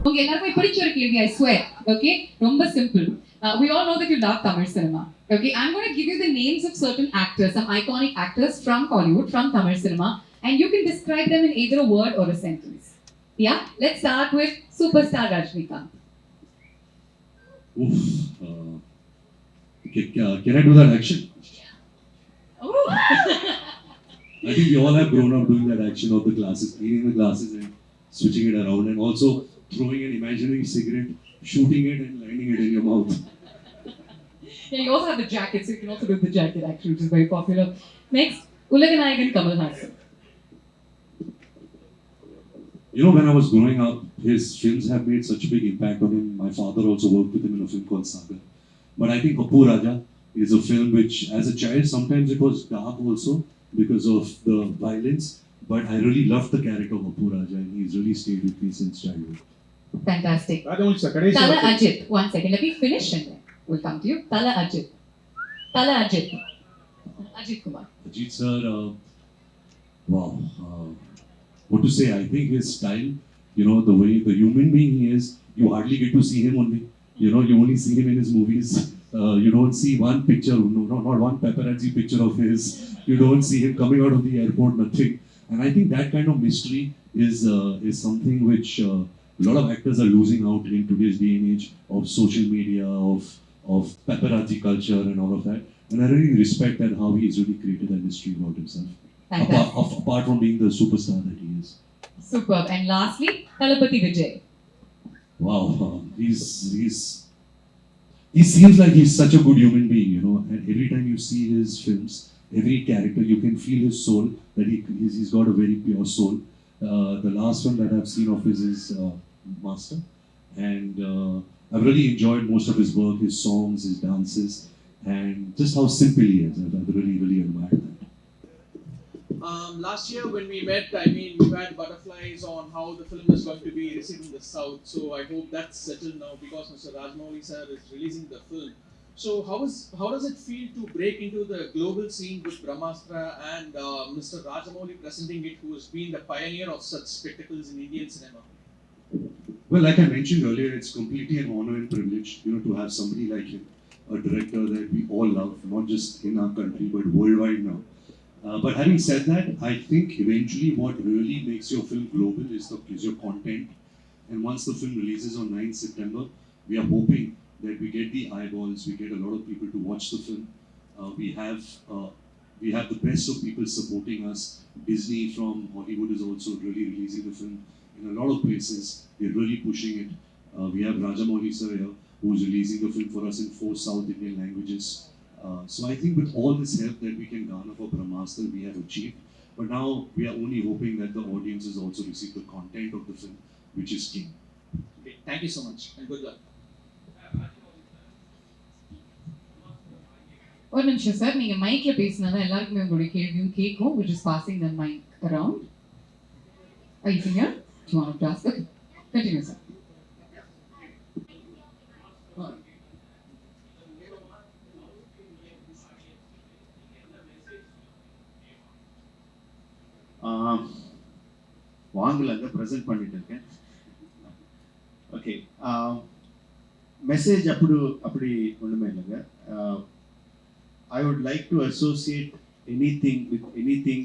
Okay, எல்லாருக்கும் இப்படிச்சு ஒரு கேள்வி, I swear. Okay, ரொம்ப simple. We all know that you love Tamil cinema. Okay, I'm going to give you the names of certain actors, some iconic actors from Hollywood, from Tamil cinema, and you can describe them in either a word or a sentence. Yeah, let's start with superstar Rajnikant. Oof. Can I do that action? Oh. I think we all have grown up doing that action of the glasses, cleaning the glasses and switching it around, and also throwing an imaginary cigarette, shooting it and landing it in your mouth. Yeah, you also have the jacket, so you can also do the jacket actually, which is very popular. Next, Ulaganayagan Kamal Hassan. You know, when I was growing up, his films have made such a big impact on him. My father also worked with him in a film called Sagar. But I think Kapoor Raja is a film which, as a child, sometimes it was dark also because of the violence. But I really loved the character of Kapoor Raja, and he's really stayed with me since childhood. Fantastic. Rajamouli sir, Tala Ajit. One second, let me finish and then we'll come to you. Tala Ajit. Tala Ajit. Ajit Kumar. Ajit sir, wow. What to say? I think his style, you know, the way the human being he is, you hardly get to see him only. You know, you only see him in his movies. You don't see one picture, no, not one paparazzi picture of his. You don't see him coming out of the airport, nothing. And I think that kind of mystery is something which a lot of actors are losing out in today's day and age of social media, of paparazzi culture and all of that. And I really respect that how he's really created that mystery about himself. Apart from being the superstar that he is. Superb. And lastly, Talapati Vijay. Wow, he seems like he's such a good human being, you know. And every time you see his films, every character, you can feel his soul. That he's got a very pure soul. The last one that I've seen of his is Brahmāstra, and I've really enjoyed most of his work, his songs, his dances, and just how simple he is. I've really admired that. Last year when we met, I mean, we had butterflies on how the film is going to be received in the South. So I hope that's settled now because Mr. Rajamouli sir is releasing the film. So how does it feel to break into the global scene with Brahmāstra and Mr. Rajamouli presenting it, who has been the pioneer of such spectacles in Indian cinema? Well, like I mentioned earlier, it's completely an honor and privilege, you know, to have somebody like him, a director that we all love, not just in our country but worldwide now. But having said that, I think eventually what really makes your film global is your content. And once the film releases on 9th September, we are hoping that we get the eyeballs, we get a lot of people to watch the film. We have the best of people supporting us. Disney from Hollywood is also really releasing the film in a lot of places. They're really pushing it. We have Rajamouli sir here, who's releasing the film for us in 4 South Indian languages. So I think with all this help that we can garner for Brahmāstra, we have achieved. But now we are only hoping that the audiences also receive the content of the film, which is king. Okay, thank you so much and good luck. ஒரு நிமிஷம் sir, நீங்க மைக்ல பேசினா தான் எல்லாருக்குமே உங்களுடைய கேள்வியும் கேட்கும், which is passing the mic around. Are you here? Do you want to ask? Okay, continue, sir. வாங்கலங்க ப்ரெசென்ட் பண்ணிட்டு இருக்கேன். ஓகே, மெசேஜ் அப்படி ஒன்றுமே இல்லைங்க. I would like to associate anything with anything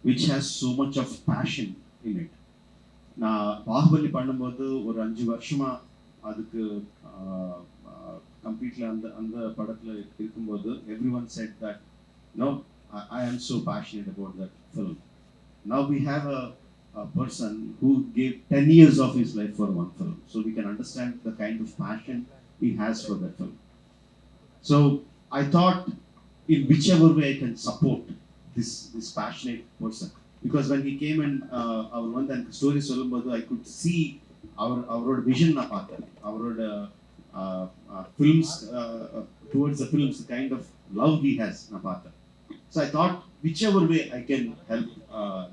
which has so much of passion in it. நான் பாகுபலி பண்ணும்போது ஒரு 5 வருஷமா அதுக்கு கம்ப்ளீட்லி அந்த படத்தில் இருக்கும்போது everyone said that no, I am so passionate about that film. Now we have a person who gave 10 years of his life for one film, so we can understand the kind of passion he has for that film. So I thought in whichever way I can support this passionate person, because when he came and our one then story solumbodhu I could see our vision na paatha, our films towards the films, the kind of love he has na paatha. So I thought whichever way I can help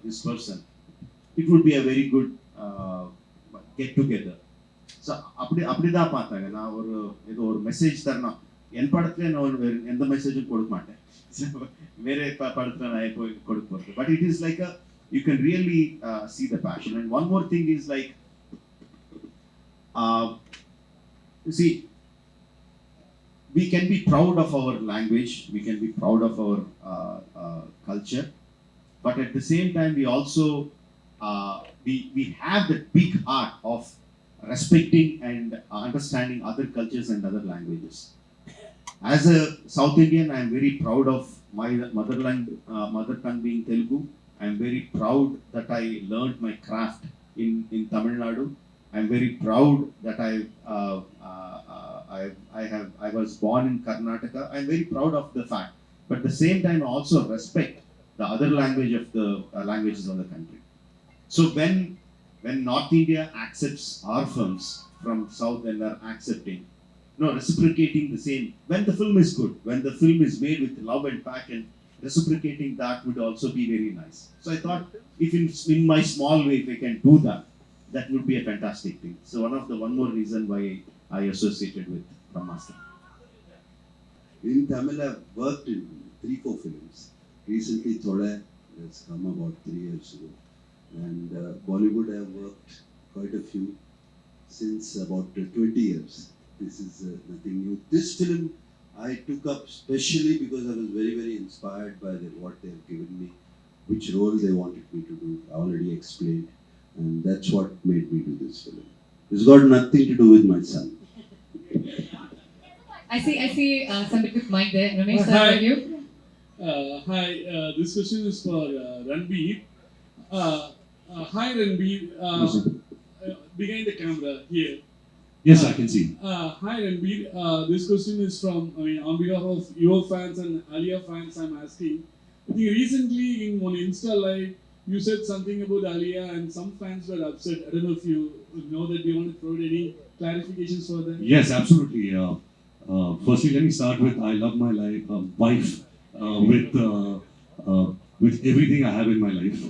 this person, it would be a very good get together. So அப்படிதான் பார்த்தாங்க. நான் ஏதோ ஒரு message தரணும், என் படத்துல நான் எந்த மெசேஜும் கொடுக்க மாட்டேன், வேற படத்துல நான் போய் கொடுக்க போறது. But it is like you can really see the passion. And one more thing is like You see, we can be proud of our language, we can be proud of our culture, but at the same time, we also we have that big heart of respecting and understanding other cultures and other languages. As a South Indian, I am very proud of my mother tongue being Telugu. I am very proud that I learned my craft in Tamil Nadu. I am very proud that I was born in Karnataka. I am very proud of the fact. But at the same time, I also respect the other language of the languages of the country. So when North India accepts our films from South and are accepting, no, reciprocating the same. When the film is good, when the film is made with love and passion, reciprocating that would also be very nice. So I thought, if in my small way, if I can do that, that would be a fantastic thing. So one more reason why I associated with Brahmāstra. In Tamil, I've worked in 3-4 films. Recently, Thoda has come about 3 years ago. And Bollywood, I've worked quite a few since about 20 years. This is nothing new. This film I took up specially because I was very, very inspired by what they have given me, which role they wanted me to do. I already explained. And that's what made me do this film. It's got nothing to do with my son. I see somebody with mic there. Ramesh, sir, Hi. are you? Hi, this question is for Ranbir. Hi Ranbir, behind the camera here. Yes, I can see. Hi Ranbir, this question is from, on behalf of your fans and Alia fans, I'm asking. I think recently in one Insta live, you said something about Alia and some fans were upset. I don't know if you know that. Do you want to provide any clarifications for them? Yes, absolutely. Firstly, let me start with I love my wife with everything I have in my life.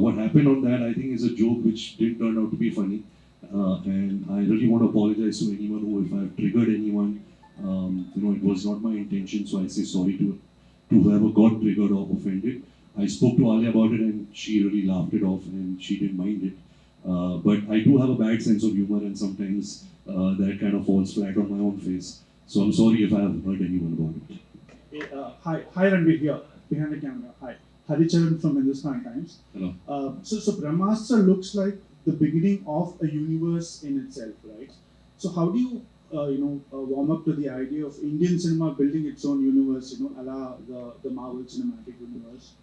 What happened on that, I think, is a joke which didn't turn out to be funny. And I really want to apologize to anyone who, if I've triggered anyone, it was not my intention. So I say sorry to whoever got triggered or offended. I spoke to Alia about it and she really laughed it off and she didn't mind it. But I do have a bad sense of humor and sometimes that kind of falls flat on my own face. So I'm sorry if I have hurt anyone about it. Hi Ranbir here, behind the camera. Hi. Haricharan from Hindustan Times. Hello. So Brahmāstra looks like the beginning of a universe in itself, right? So how do you, warm up to the idea of Indian cinema building its own universe, a la the Marvel Cinematic Universe?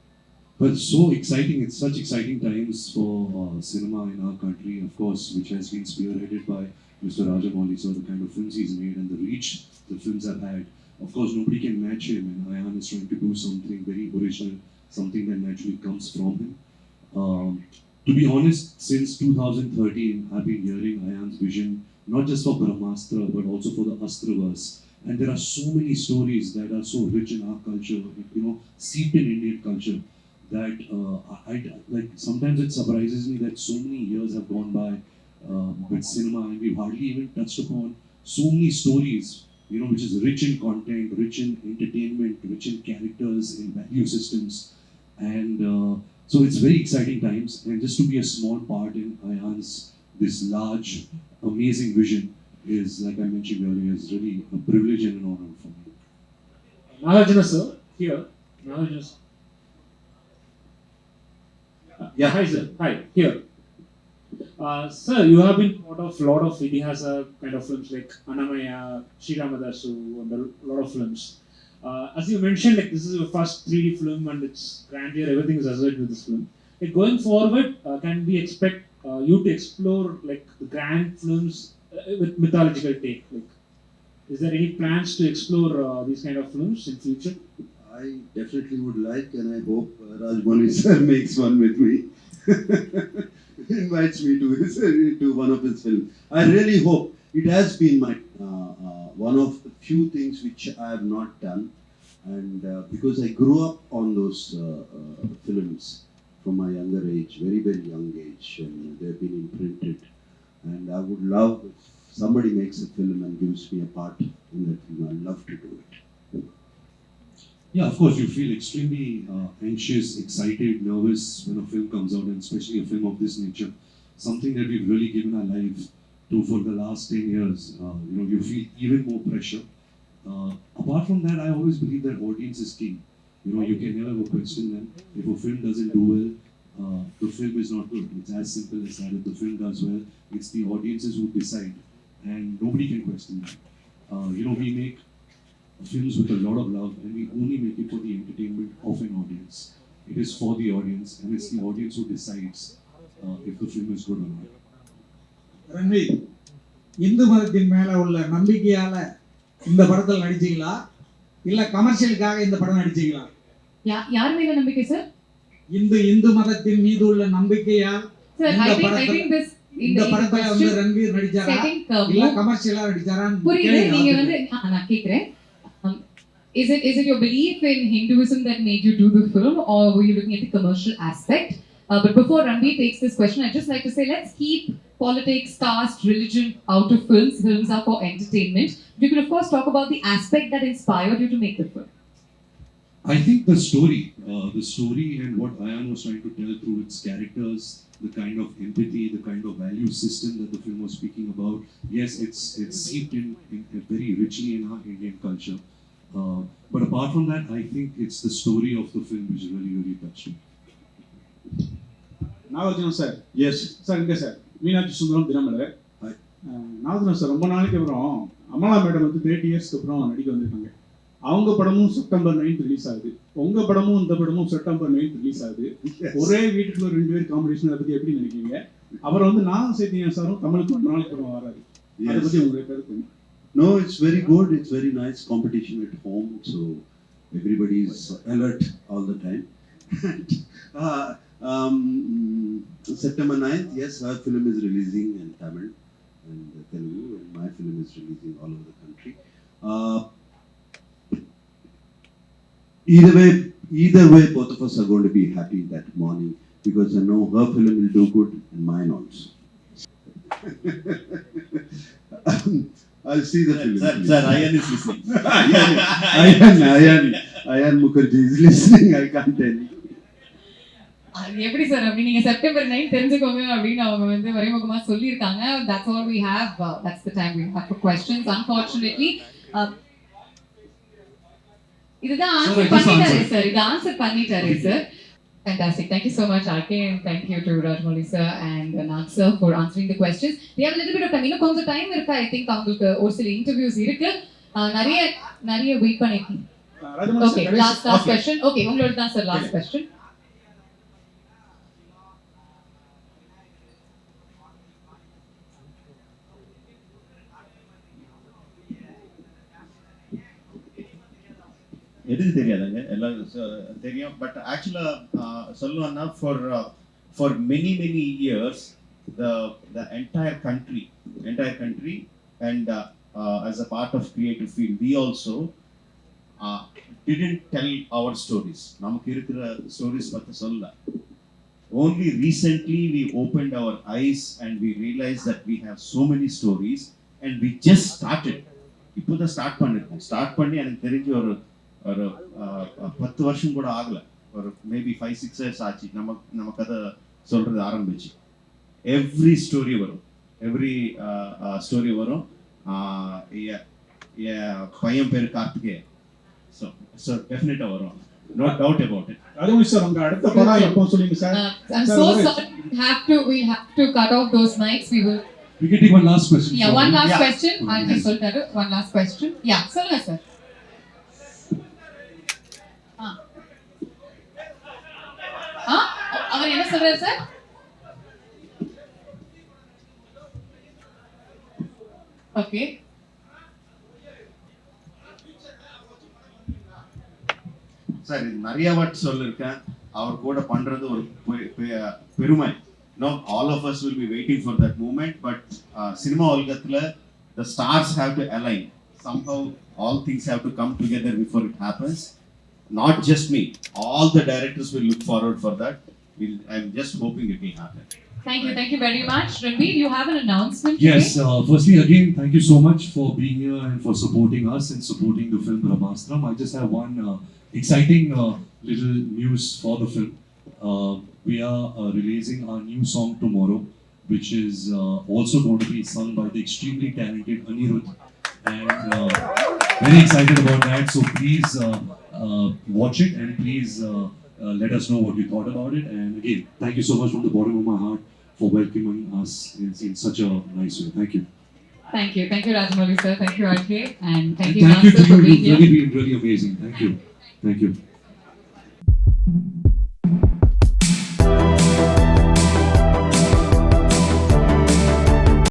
But so exciting, it's such exciting times for cinema in our country, of course, which has been spearheaded by Mr. Rajamouli, so the kind of films he's made and the reach the films have had. Of course, nobody can match him, and Ayan is trying to do something very original, something that naturally comes from him. To be honest, since 2013, I've been hearing Ayan's vision, not just for Brahmāstra, but also for the Astraverse. And there are so many stories that are so rich in our culture, seeped in Indian culture, that sometimes it surprises me that so many years have gone by with cinema and we've hardly even touched upon so many stories, which is rich in content, rich in entertainment, rich in characters, in value systems. And so it's very exciting times, and just to be a small part in Ayan's this large, amazing vision is, like I mentioned earlier, is really a privilege and an honor for me. Nagarjuna sir, here. Nagarjuna sir. Yeah. Hi sir. Hi, here. Sir, you have been part of a lot of Idihasa kind of films like Annamaya, Sri Ramadasu, and a lot of films. As you mentioned, this is your first 3D film and it's grandeur, everything is associated with this film. Going forward, can we expect you to explore the grand films with mythological take? Is there any plans to explore these kind of films in future? I definitely would like, and I hope Rajamouli sir makes one with me. Invites me to one of his films. I really hope. It has been my one of the few things which I have not done, and because I grew up on those films from my younger age, very, very young age, and they've been imprinted. And I would love if somebody makes a film and gives me a part in that film. I'd love to do it. Yeah, of course, you feel extremely anxious, excited, nervous when a film comes out, and especially a film of this nature. something that we've really given our life to for the last 10 years. You feel even more pressure. Apart from that, I always believe that audience is king. You can never question them. If a film doesn't do well, the film is not good. It's as simple as that. If the film does well, it's the audiences who decide, and nobody can question that. We make films with a lot of love, and we only make it for the entertainment of an audience. It is for the audience, and it's the audience who decides if the film is good or not. Ranveer, Hindu மதத்தின் மேல உள்ள நம்பிக்கையால இந்த படத்தில் நடிச்சீங்களா இல்ல கமர்ஷியலுக்காக இந்த படம் நடிச்சீங்களா? யார் மேல நம்பிக்கை சார்? இந்து மதத்தின் மீது உள்ள நம்பிக்கையால் இந்த படத்துல வந்து ரன்வீர் நடிச்சாரா இல்ல கமர்ஷியலா நடிச்சாரா? புரியல, நீங்க வந்து நான் கேக்குறேன். Is it your belief in Hinduism that made you do the film, or were you looking at the commercial aspect? But before Ranbir takes this question, I'd just like to say, let's keep politics, caste, religion out of films. Films are for entertainment. You can of course talk about the aspect that inspired you to make the film. I think the story and what Ayan was trying to tell through its characters, the kind of empathy, the kind of value system that the film was speaking about. Yes, it's seeped in very richly in our Indian culture. But apart from that, I think it's the story of the film which really, really touched me. Nagarjuna sir, yes sir, இங்கே sir Meenakshi Sundaram Dinamalar. Nagarjuna sir ரொம்ப நாளைக்கு அப்புறம் Amala madam வந்து 30 இயர்ஸ்க்கு அப்புறம் நடிக்க வந்திருக்காங்க. அவங்க படமும் செப்டம்பர் 9 ரிலீஸ் ஆகுது, உங்க படமும் இந்த படமும் செப்டம்பர் 9 ரிலீஸ் ஆகுது. ஒரே வீட்டுக்குள்ள 2 பேர் காம்படிஷன், அதை பத்தி எப்படி நினைக்கிறீங்க? அப்புறம் வந்து நாகம் சைத்தன்யா சாரும் தமிழுக்கு ரொம்ப நாளைக்கு அப்புறம் வராது, அதை பத்தி உங்களுடைய கருத்து? No, it's very good. It's very nice competition at home, so everybody is alert all the time. September 9th, yes, her film is releasing in Tamil and Telugu, and my film is releasing all over the country. Either way, both of us are going to be happy that morning because I know her film will do good and mine also. I'll see the film. Sir, Ayan is listening. Ayan Mukherjee is listening. I can't tell you. எப்படி sir அப்படி நீங்க September 9 தெரிஞ்சுக்கோங்க அப்படின்னு அவங்க வந்து வரைமுகமா சொல்லியிருக்காங்க. That's all we have. That's the time we have for questions. Unfortunately, இதுதான் answer பண்ணிட்டாரு சார். இது ஆன்சர் பண்ணிட்டாரு sir. Fantastic. Thank you so much, RK, and thank you to Rajamouli sir and Nag sir for answering the questions. We have a little bit of time. இன்னும் கொஞ்சம் time இருக்கு. I think அவங்களுக்கு ஒரு சில interviews இருக்கு. நிறைய wait பண்ணிருக்கீங்க. Okay, last question. Okay, உங்களோட தான் சார் last question. எதுக்கு தெரியாதுங்க, எல்லாம் தெரியும். பட் ஆக்சுவலாக சொல்லணும்னா for many years the entire country and as a part of creative field we also didn't tell our stories. நமக்கு இருக்கிற ஸ்டோரிஸ் பற்றி சொல்ல. Only recently we opened our eyes and we realized that we have so many stories and we just started. இப்போ தான் start பண்ணி எனக்கு தெரிஞ்ச ஒரு 10 வருஷம் கூட ஆகல, ஒரு மேபி 5-6 இயர்ஸ் ஆச்சு நம்ம கதை சொல்றது ஆரம்பிச்சு. எவ்ரி ஸ்டோரி வரும். பையன் பேரு கார்த்திகேயன். ஸோ டெஃபினட்டா வரும், no doubt about it. Rajamouli sir, உங்க அடுத்த படம் எப்போ சொல்லுங்க sir? I'm so sorry, we have to cut off those mics. We can take one last question. Yeah, one last question. I'll just soltaru one last question. Yeah, சொல்லுங்க sir. அவர் என்ன சொல்றாரு sir? Okay, sir நிறைய வாட்டி சொல்லிருக்கேன், அவர் கூட பண்றது ஒரு பெருமை. No, all of us will be waiting for that moment, but cinema உலகத்துல the stars have to align. Somehow all things have to come together before it happens. Not just me, all the directors will look forward for that. I'm just hoping it will happen. Thank you very much. Ranbir, you have an announcement today? Yes, firstly again thank you so much for being here and for supporting us and supporting the film Brahmāstra. I just have one exciting little news for the film. We are releasing our new song tomorrow. which is also going to be sung by the extremely talented Anirudh. And very excited about that. So please watch it and please let us know what you thought about it. And again, thank you so much from the bottom of my heart for welcoming us in such a nice way. Thank you. Thank you. Thank you, Rajamouli sir. Thank you, RK. And thank And you, thank you Master, to for you. being You've here. really been really amazing. Thank you. Thank you.